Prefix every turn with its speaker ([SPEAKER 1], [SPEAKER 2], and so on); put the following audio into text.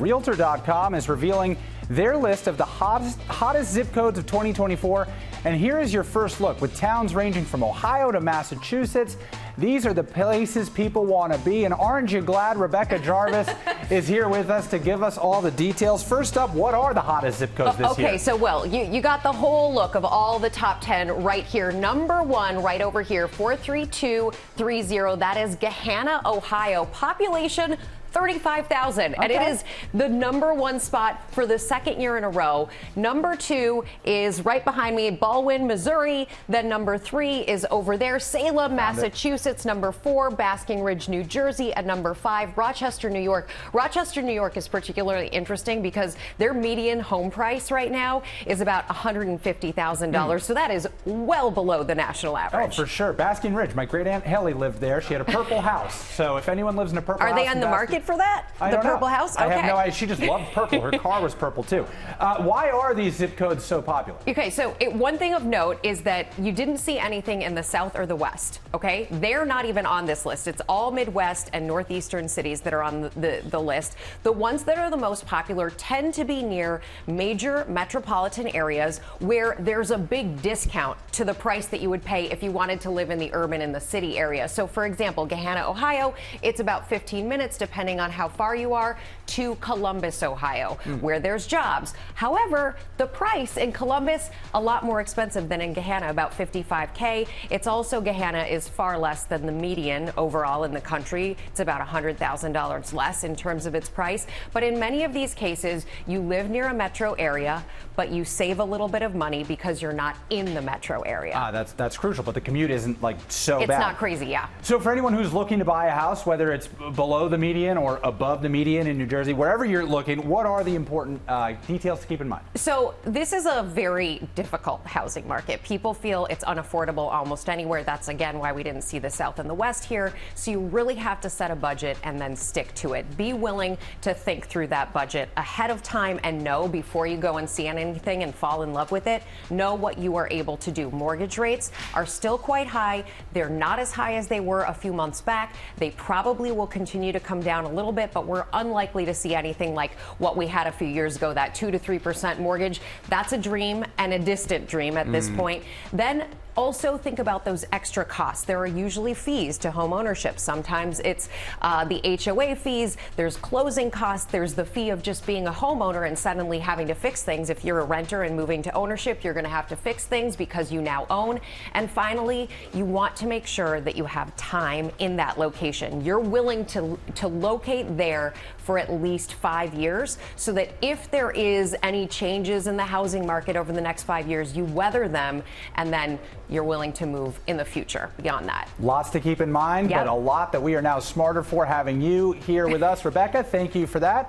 [SPEAKER 1] Realtor.com is revealing their list of the hottest zip codes of 2024. And here is your first look. With towns ranging from Ohio to Massachusetts, these are the places people want to be. And aren't you glad Rebecca Jarvis is here with us to give us all the details? First up, what are the hottest zip codes this year?
[SPEAKER 2] Okay, so Will, you got the whole look of all the top 10 right here. Number one, right over here, 43230. That is Gahanna, Ohio. Population 35,000, and it is the number one spot for the second year in a row. Number two is right behind me, Baldwin, Missouri. Then number three is over there, Salem, Massachusetts. Number four, Basking Ridge, New Jersey. At number five, Rochester, New York. Rochester, New York is particularly interesting because their median home price right now is about $150,000. So that is well below the national average.
[SPEAKER 1] Oh, for sure. Basking Ridge. My great aunt Helly lived there. She had a purple house. So if anyone lives in a purple house,
[SPEAKER 2] are they on the market for that?
[SPEAKER 1] The
[SPEAKER 2] purple house? Okay.
[SPEAKER 1] I have no idea. She just loved purple. Her car was purple too. Why are these zip codes so popular?
[SPEAKER 2] Okay, so one thing of note is that you didn't see anything in the South or the West, okay? They're not even on this list. It's all Midwest and Northeastern cities that are on the list. The ones that are the most popular tend to be near major metropolitan areas where there's a big discount to the price that you would pay if you wanted to live in the urban and the city area. So for example, Gahanna, Ohio, it's about 15 minutes depending on how far you are to Columbus, Ohio, where there's jobs. However, the price in Columbus, a lot more expensive than in Gahanna, about $55K. It's also, Gahanna is far less than the median overall in the country. It's about $100,000 less in terms of its price. But in many of these cases, you live near a metro area, but you save a little bit of money because you're not in the metro area.
[SPEAKER 1] That's crucial, but the commute isn't like so bad.
[SPEAKER 2] It's not crazy, yeah.
[SPEAKER 1] So for anyone who's looking to buy a house, whether it's below the median or above the median in New Jersey, wherever you're looking, what are the important details to keep in mind?
[SPEAKER 2] So this is a very difficult housing market. People feel it's unaffordable almost anywhere. That's again why we didn't see the South and the West here. So you really have to set a budget and then stick to it. Be willing to think through that budget ahead of time and know before you go and see anything and fall in love with it. Know what you are able to do. Mortgage rates are still quite high. They're not as high as they were a few months back. They probably will continue to come down a little bit, but we're unlikely to see anything like what we had a few years ago, that 2 to 3% mortgage. That's a dream and a distant dream at this point. Then also think about those extra costs. There are usually fees to home ownership. Sometimes it's the HOA fees, there's closing costs, there's the fee of just being a homeowner and suddenly having to fix things. If you're a renter and moving to ownership, you're going to have to fix things because you now own. And finally, you want to make sure that you have time in that location. You're willing to locate there for at least 5 years so that if there is any changes in the housing market over the next 5 years, you weather them and then you're willing to move in the future beyond that.
[SPEAKER 1] Lots to keep in mind, but a lot that we are now smarter for having you here with us. Rebecca, thank you for that.